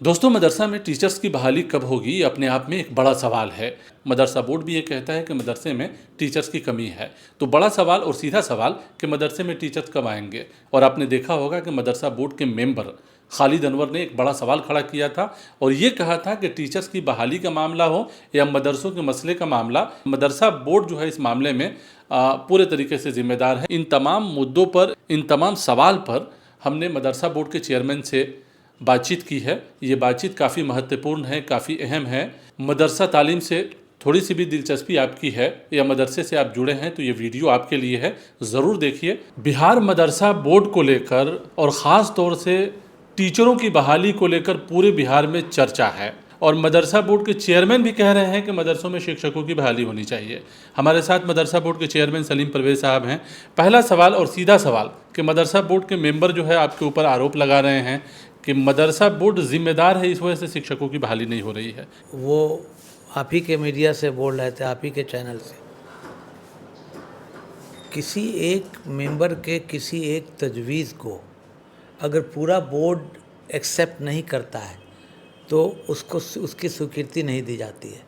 दोस्तों, मदरसा में टीचर्स की बहाली कब होगी, ये अपने आप में एक बड़ा सवाल है। मदरसा बोर्ड भी ये कहता है कि मदरसे में टीचर्स की कमी है। तो बड़ा सवाल और सीधा सवाल कि मदरसे में टीचर्स कब आएंगे। और आपने देखा होगा कि मदरसा बोर्ड के मेंबर खालिद अनवर ने एक बड़ा सवाल खड़ा किया था और ये कहा था कि टीचर्स की बहाली का मामला हो या मदरसों के मसले का मामला, मदरसा बोर्ड जो है इस मामले में पूरे तरीके से जिम्मेदार है। इन तमाम मुद्दों पर, इन तमाम सवाल पर हमने मदरसा बोर्ड के चेयरमैन से बातचीत की है। ये बातचीत काफ़ी महत्वपूर्ण है, काफ़ी अहम है। मदरसा तालीम से थोड़ी सी भी दिलचस्पी आपकी है या मदरसे से आप जुड़े हैं तो ये वीडियो आपके लिए है, ज़रूर देखिए। बिहार मदरसा बोर्ड को लेकर और ख़ास तौर से टीचरों की बहाली को लेकर पूरे बिहार में चर्चा है और मदरसा बोर्ड के चेयरमैन भी कह रहे हैं कि मदरसों में शिक्षकों की बहाली होनी चाहिए। हमारे साथ मदरसा बोर्ड के चेयरमैन सलीम परवेज़ साहब हैं। पहला सवाल और सीधा सवाल कि मदरसा बोर्ड के मेंबर जो है आपके ऊपर आरोप लगा रहे हैं कि मदरसा बोर्ड जिम्मेदार है, इस वजह से शिक्षकों की बहाली नहीं हो रही है। वो आप ही के मीडिया से बोल रहे थे, आप ही के चैनल से। किसी एक मेंबर के किसी एक तजवीज़ को अगर पूरा बोर्ड एक्सेप्ट नहीं करता है तो उसको उसकी स्वीकृति नहीं दी जाती है।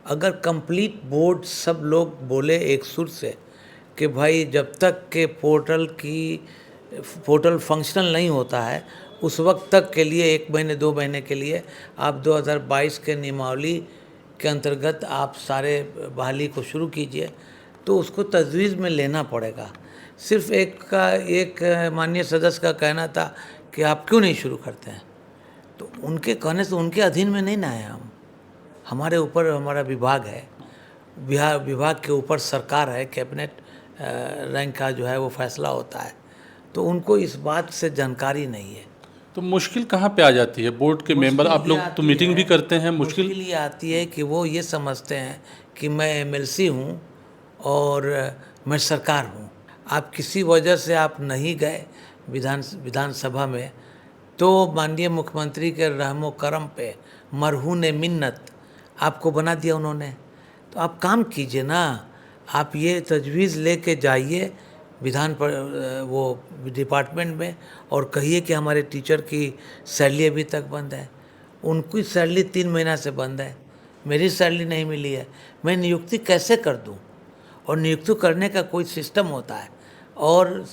अगर कंप्लीट बोर्ड सब लोग बोले एक सुर से कि भाई जब तक के पोर्टल फंक्शनल नहीं होता है उस वक्त तक के लिए 1 महीने 2 महीने के लिए आप 2022 के नियमावली के अंतर्गत आप सारे बहाली को शुरू कीजिए, तो उसको तजवीज़ में लेना पड़ेगा। सिर्फ एक माननीय सदस्य का कहना था कि आप क्यों नहीं शुरू करते हैं, तो उनके कहने से उनके अधीन में नहीं ना है हम। हमारे ऊपर हमारा विभाग है, विभाग के ऊपर सरकार है, कैबिनेट रैंक का जो है वो फैसला होता है, तो उनको इस बात से जानकारी नहीं है। तो मुश्किल कहाँ पे आ जाती है? बोर्ड के मेंबर आप लोग तो मीटिंग भी करते हैं, मुश्किल ये आती है कि वो ये समझते हैं कि मैं एमएलसी हूँ और मैं सरकार हूँ। आप किसी वजह से आप नहीं गए विधानसभा में तो माननीय मुख्यमंत्री के रहमो करम पे मरहून मिन्नत आपको बना दिया उन्होंने। तो आप काम कीजिए ना, आप ये तजवीज़ लेके जाइए वो डिपार्टमेंट में और कहिए कि हमारे टीचर की सैलरी अभी तक बंद है। उनकी सैलरी 3 महीना से बंद है, मेरी सैलरी नहीं मिली है, मैं नियुक्ति कैसे कर दूं? और नियुक्ति करने का कोई सिस्टम होता है और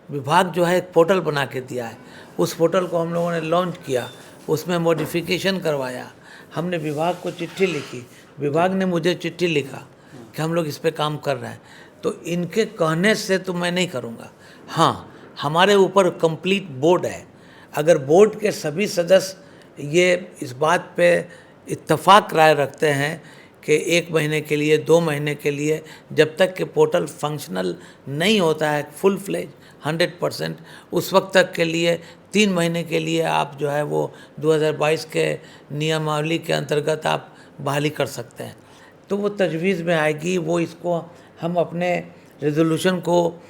विभाग जो है एक पोर्टल बना के दिया है। उस पोर्टल को हम लोगों ने लॉन्च किया, उसमें मॉडिफिकेशन करवाया, हमने विभाग को चिट्ठी लिखी, विभाग ने मुझे चिट्ठी लिखा कि हम लोग इस पे काम कर रहे हैं। तो इनके कहने से तो मैं नहीं करूँगा। हाँ, हमारे ऊपर कंप्लीट बोर्ड है। अगर बोर्ड के सभी सदस्य ये इस बात पे इत्तेफाक राय रखते हैं कि 1 महीने के लिए 2 महीने के लिए जब तक कि पोर्टल फंक्शनल नहीं होता है फुल फ्लेज 100%, उस वक्त तक के लिए 3 महीने के लिए आप जो है वो 2022 के नियमावली के अंतर्गत आप बहाली कर सकते हैं। तो वो तजवीज़ में आएगी, वो इसको हम अपने रेजोल्यूशन को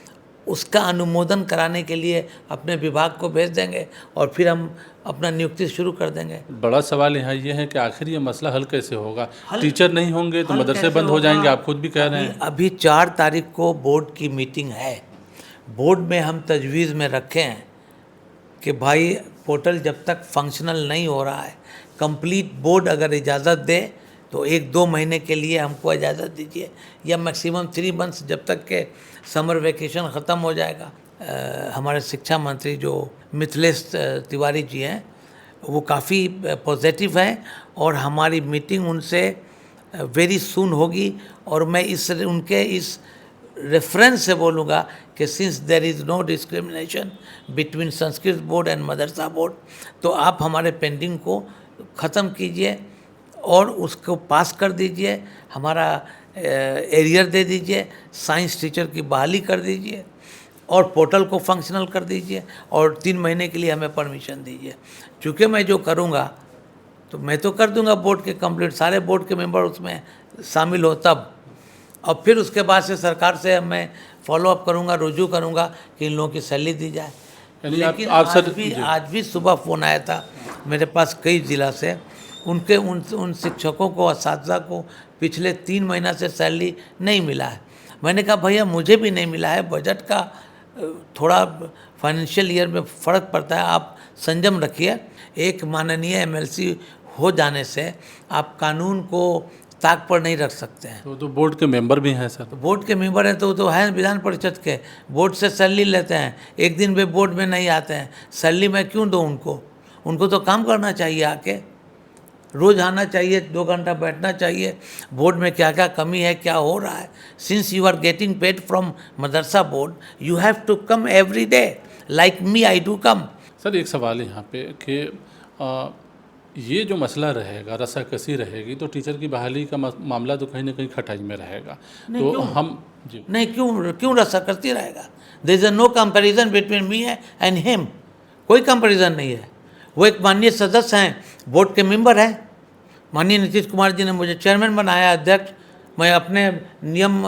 उसका अनुमोदन कराने के लिए अपने विभाग को भेज देंगे और फिर हम अपना नियुक्ति शुरू कर देंगे। बड़ा सवाल यहाँ ये है कि आखिर ये मसला हल कैसे होगा? टीचर नहीं होंगे तो मदरसे बंद हो जाएंगे, आप खुद भी कह रहे हैं। अभी 4 तारीख को बोर्ड की मीटिंग है। बोर्ड में हम तजवीज़ में रखे हैं कि भाई पोर्टल जब तक फंक्शनल नहीं हो रहा है, कंप्लीट बोर्ड अगर इजाज़त दे तो 1-2 महीने के लिए हमको इजाज़त दीजिए या मैक्सिमम 3 मंथ्स, जब तक के समर वेकेशन ख़त्म हो जाएगा। हमारे शिक्षा मंत्री जो मिथिलेश तिवारी जी हैं वो काफ़ी पॉजिटिव हैं और हमारी मीटिंग उनसे वेरी सून होगी और मैं उनके इस रेफरेंस से बोलूँगा कि since there is no discrimination between Sanskrit board and madrasa board, तो आप हमारे पेंडिंग को ख़त्म कीजिए और उसको पास कर दीजिए, हमारा एरियर दे दीजिए, साइंस टीचर की बहाली कर दीजिए और पोर्टल को फंक्शनल कर दीजिए और 3 महीने के लिए हमें परमिशन दीजिए। चूँकि मैं जो करूँगा तो मैं तो कर दूँगा बोर्ड के कंप्लीट, सारे बोर्ड के मेंबर उसमें शामिल हो तब, और फिर उसके बाद से सरकार से मैं फॉलोअप करूँगा, रुजू करूँगा कि इन लोगों की सैलरी दी जाए। लेकिन आज भी सुबह फ़ोन आया था मेरे पास कई ज़िला से, उनके उन शिक्षकों को, असातिज़ा को पिछले 3 महीना से सैलरी नहीं मिला है। मैंने कहा भैया मुझे भी नहीं मिला है, बजट का थोड़ा फाइनेंशियल ईयर में फ़र्क पड़ता है, आप संयम रखिए। एक माननीय एमएलसी हो जाने से आप कानून को ताक पर नहीं रख सकते हैं। तो बोर्ड के मेंबर भी हैं सर। तो बोर्ड के मेंबर हैं तो हैं विधान परिषद के, बोर्ड से सैलरी लेते हैं, एक दिन वे बोर्ड में नहीं आते हैं, सैलरी मैं क्यों दूँ उनको? उनको तो काम करना चाहिए, आके रोज आना चाहिए, 2 घंटा बैठना चाहिए, बोर्ड में क्या क्या कमी है, क्या हो रहा है। Since you are getting paid from madrasa board, you have to come every day, like me I do come. Sir एक सवाल है यहाँ पे कि ये जो मसला रहेगा, रस्साकसी रहेगी, तो टीचर की बहाली का मामला तो कहीं ना कहीं खटाई में रहेगा। तो क्यों? हम जी नहीं, क्यों रस्साकसी रहेगा? There is no comparison between me and him, कोई कंपैरिजन नहीं है। वो एक माननीय सदस्य हैं, बोर्ड के मेंबर हैं। माननीय नीतीश कुमार जी ने मुझे चेयरमैन बनाया, अध्यक्ष। मैं अपने नियम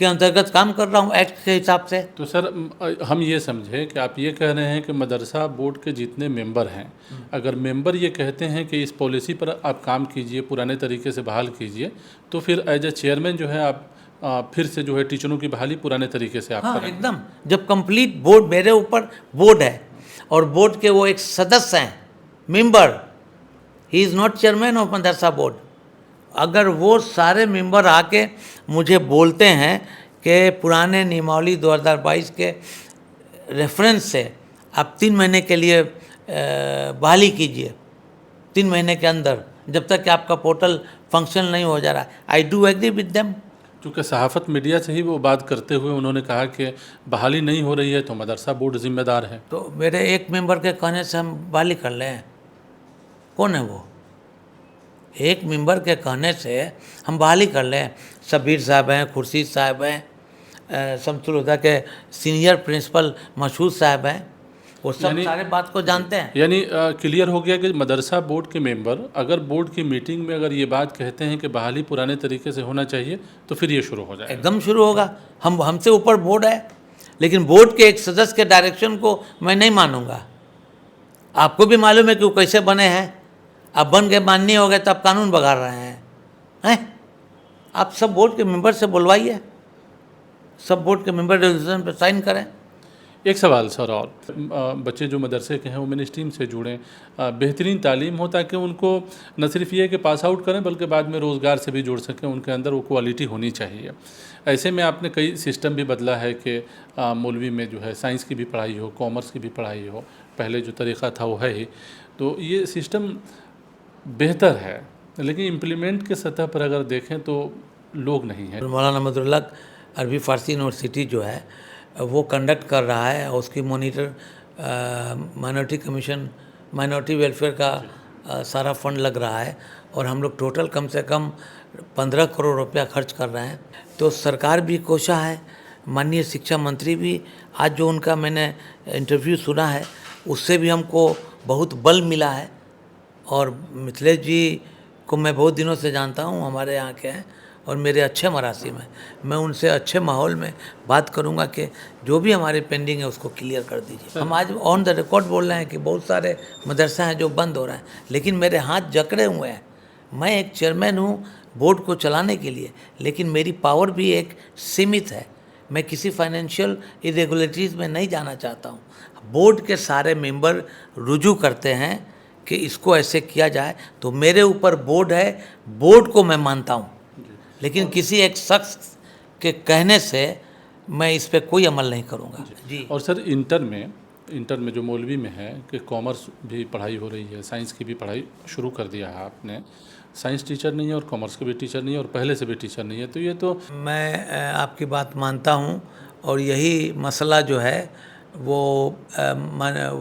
के अंतर्गत काम कर रहा हूँ, एक्ट के हिसाब से। तो सर हम ये समझे कि आप ये कह रहे हैं कि मदरसा बोर्ड के जितने मेंबर हैं, अगर मेंबर ये कहते हैं कि इस पॉलिसी पर आप काम कीजिए, पुराने तरीके से बहाल कीजिए, तो फिर एज ए चेयरमैन जो है आप फिर से जो है टीचरों की बहाली पुराने तरीके से आप हाँ, करेंगे। एकदम। जब कंप्लीट बोर्ड, मेरे ऊपर बोर्ड है और बोर्ड के वो एक सदस्य हैं, member, he is not chairman of Madrasa board. अगर वो सारे मेंबर आके मुझे बोलते हैं कि पुराने नियमावली 2022 के रेफरेंस से आप 3 महीने के लिए बहाली कीजिए, 3 महीने के अंदर, जब तक कि आपका पोर्टल फंक्शन नहीं हो जा रहा है, I do agree with them. क्योंकि सहाफ़त मीडिया से ही वो बात करते हुए उन्होंने कहा कि बहाली नहीं हो रही है तो मदरसा बोर्ड जिम्मेदार है। तो मेरे एक मेंबर के कहने से हम बहाली कर लें? कौन है वो? एक मेंबर के कहने से हम बहाली कर लें? शब्बीर साहब हैं, खुर्शीद साहब हैं, शमसुल हुदा के सीनियर प्रिंसिपल मशहूद साहब हैं, वो सब सारे बात को जानते हैं। यानी क्लियर हो गया कि मदरसा बोर्ड के मेंबर अगर बोर्ड की मीटिंग में अगर ये बात कहते हैं कि बहाली पुराने तरीके से होना चाहिए, तो फिर ये शुरू हो जाएगा। एकदम शुरू होगा। हमसे ऊपर बोर्ड है, लेकिन बोर्ड के एक सदस्य के डायरेक्शन को मैं नहीं मानूंगा। आपको भी मालूम है कि वो कैसे बने हैं। आप बन के माननीय हो गए तो आप कानून बगाड़ रहे हैं। आप सब बोर्ड के मेंबर से बुलवाइए, सब बोर्ड के मेंबर रेजोल्यूशन पर साइन करें। एक सवाल सर और, बच्चे जो मदरसे के हैं वो मिनिस्ट्रीम से जुड़ें, बेहतरीन तालीम हो ताकि उनको न सिर्फ ये कि पास आउट करें बल्कि बाद में रोज़गार से भी जुड़ सकें, उनके अंदर वो क्वालिटी होनी चाहिए। ऐसे में आपने कई सिस्टम भी बदला है कि मौलवी में जो है साइंस की भी पढ़ाई हो, कॉमर्स की भी पढ़ाई हो, पहले जो तरीक़ा था वो है ही। तो ये सिस्टम बेहतर है, लेकिन इम्प्लीमेंट के सतह पर अगर देखें तो लोग नहीं हैं। मौलाना मदरुल हक अरबी फ़ारसी यूनिवर्सिटी जो है वो कंडक्ट कर रहा है, और उसकी monitor minority commission, minority welfare का सारा फंड लग रहा है, और हम लोग टोटल कम से कम 15 करोड़ रुपया खर्च कर रहे हैं। तो सरकार भी कोशा है, माननीय शिक्षा मंत्री भी, आज जो उनका मैंने इंटरव्यू सुना है उससे भी हमको बहुत बल मिला है। और मिथिलेश जी को मैं बहुत दिनों से जानता हूँ, हमारे यहाँ के हैं और मेरे अच्छे मरासी में, मैं उनसे अच्छे माहौल में बात करूंगा कि जो भी हमारे पेंडिंग है उसको क्लियर कर दीजिए। हम आज ऑन द रिकॉर्ड बोल रहे हैं कि बहुत सारे मदरसा हैं जो बंद हो रहे हैं, लेकिन मेरे हाथ जकड़े हुए हैं। मैं एक चेयरमैन हूँ बोर्ड को चलाने के लिए, लेकिन मेरी पावर भी एक सीमित है। मैं किसी फाइनेंशियल इरेगुलरिटीज़ में नहीं जाना चाहता हूँ। बोर्ड के सारे मेंबर रुजू करते हैं कि इसको ऐसे किया जाए, तो मेरे ऊपर बोर्ड है, बोर्ड को मैं मानता हूँ, लेकिन किसी एक शख्स के कहने से मैं इस पे कोई अमल नहीं करूँगा जी। और सर इंटर में जो मौलवी में है कि कॉमर्स भी पढ़ाई हो रही है, साइंस की भी पढ़ाई शुरू कर दिया है आपने। साइंस टीचर नहीं है और कॉमर्स के भी टीचर नहीं है और पहले से भी टीचर नहीं है, तो ये तो मैं आपकी बात मानता हूँ, और यही मसला जो है वो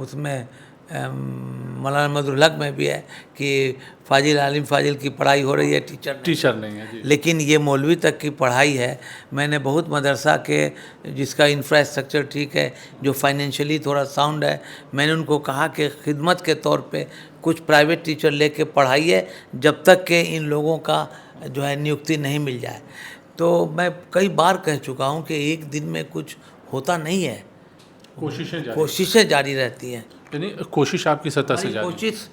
उसमें मौलाना मदरुल हक में भी है कि फाजिल आलिम फाजिल की पढ़ाई हो रही है, टीचर नहीं है जी। लेकिन ये मौलवी तक की पढ़ाई है। मैंने बहुत मदरसा के जिसका इंफ्रास्ट्रक्चर ठीक है, जो फाइनेंशियली थोड़ा साउंड है, मैंने उनको कहा कि खिदमत के तौर पे कुछ प्राइवेट टीचर लेके पढ़ाइए जब तक कि इन लोगों का जो है नियुक्ति नहीं मिल जाए। तो मैं कई बार कह चुका हूँ कि एक दिन में कुछ होता नहीं है, कोशिशें जारी रहती हैं। यानी कोशिश आपकी सतह से जारी। कोशिश,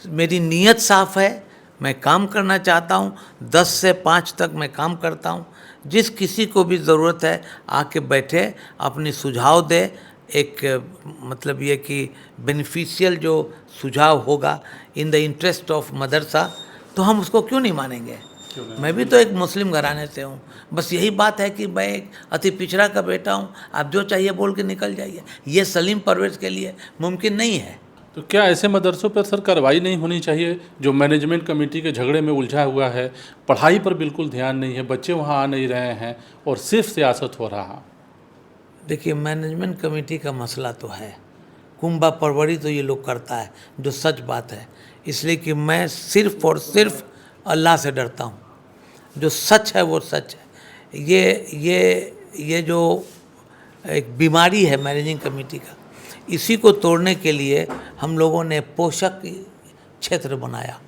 मेरी नीयत साफ़ है, मैं काम करना चाहता हूँ। 10 से 5 तक मैं काम करता हूँ। जिस किसी को भी ज़रूरत है आके बैठे, अपनी सुझाव दे, मतलब ये कि बेनिफिशियल जो सुझाव होगा इन द इंटरेस्ट ऑफ मदरसा, तो हम उसको क्यों नहीं मानेंगे। मैं भी तो एक मुस्लिम घराने से हूँ। बस यही बात है कि मैं एक अति पिछड़ा का बेटा हूँ, आप जो चाहिए बोल के निकल जाइए, ये सलीम परवेज़ के लिए मुमकिन नहीं है। तो क्या ऐसे मदरसों पर सर कार्रवाई नहीं होनी चाहिए जो मैनेजमेंट कमेटी के झगड़े में उलझा हुआ है, पढ़ाई पर बिल्कुल ध्यान नहीं है, बच्चे वहाँ आ नहीं रहे हैं और सिर्फ सियासत हो रहा। देखिए, मैनेजमेंट कमेटी का मसला तो है, कुंभा परवरी तो ये लोग करता है, जो सच बात है। इसलिए कि मैं सिर्फ और सिर्फ अल्लाह से डरता हूँ, जो सच है वो सच है। ये जो एक बीमारी है मैनेजिंग कमेटी का, इसी को तोड़ने के लिए हम लोगों ने पोषक क्षेत्र बनाया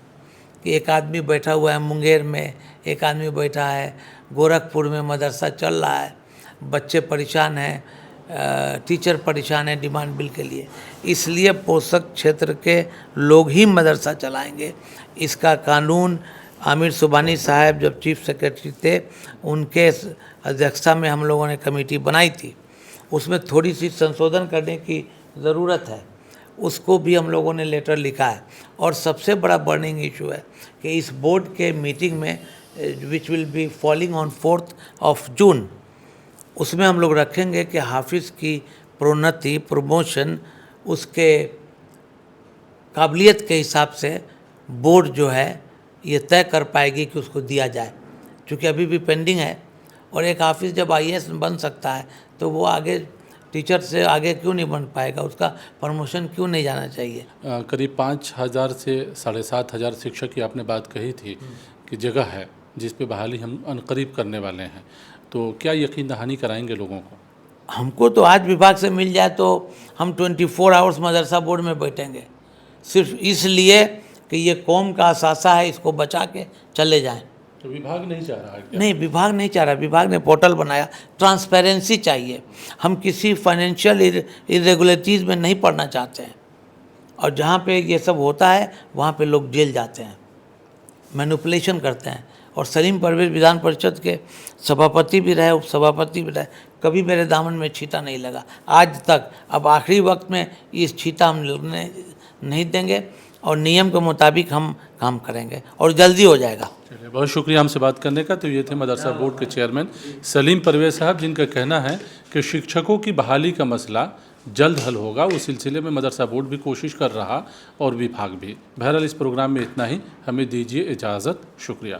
कि एक आदमी बैठा हुआ है मुंगेर में, एक आदमी बैठा है गोरखपुर में, मदरसा चल रहा है, बच्चे परेशान हैं, टीचर परेशान है डिमांड बिल के लिए। इसलिए पोषक क्षेत्र के लोग ही मदरसा चलाएंगे। इसका कानून आमिर सुबानी साहब जब चीफ सेक्रेटरी थे, उनके अध्यक्षता में हम लोगों ने कमेटी बनाई थी। उसमें थोड़ी सी संशोधन करने की ज़रूरत है, उसको भी हम लोगों ने लेटर लिखा है। और सबसे बड़ा बर्निंग इशू है कि इस बोर्ड के मीटिंग में which will be falling on 4 जून, उसमें हम लोग रखेंगे कि हाफिज़ की प्रोन्नति, प्रमोशन उसके काबिलियत के हिसाब से बोर्ड जो है ये तय कर पाएगी कि उसको दिया जाए, क्योंकि अभी भी पेंडिंग है। और एक हाफिज़ जब IAS बन सकता है तो वो आगे टीचर से आगे क्यों नहीं बन पाएगा, उसका प्रमोशन क्यों नहीं जाना चाहिए। करीब 5,000 से 7,500 शिक्षक की आपने बात कही थी कि जगह है जिस पे बहाली हम अनकरीब करने वाले हैं, तो क्या यकीन दहानी कराएंगे लोगों को। हमको तो आज विभाग से मिल जाए तो हम 24 आवर्स मदरसा बोर्ड में बैठेंगे, सिर्फ इसलिए कि ये कौम का असासा है, इसको बचा के चले जाएं। तो विभाग नहीं चाह रहा है क्या? नहीं, विभाग नहीं चाह रहा। विभाग ने पोर्टल बनाया, ट्रांसपेरेंसी चाहिए। हम किसी फाइनेंशियल इरेगुलरिटीज़ में नहीं पढ़ना चाहते हैं, और जहाँ पे ये सब होता है वहाँ पे लोग जेल जाते हैं, मैनिपुलेशन करते हैं। और सलीम परवेज़ विधान परिषद के सभापति भी रहे, उपसभापति भी रहे, कभी मेरे दामन में छींटा नहीं लगा आज तक। अब आखिरी वक्त में इस छींटा हम लगने नहीं देंगे और नियम के मुताबिक हम काम करेंगे और जल्दी हो जाएगा। चलिए, बहुत शुक्रिया हमसे बात करने का। तो ये थे मदरसा बोर्ड के चेयरमैन सलीम परवेज़ साहब, जिनका कहना है कि शिक्षकों की बहाली का मसला जल्द हल होगा। उस सिलसिले में मदरसा बोर्ड भी कोशिश कर रहा और विभाग भी। बहरहाल इस प्रोग्राम में इतना ही, हमें दीजिए इजाज़त। शुक्रिया।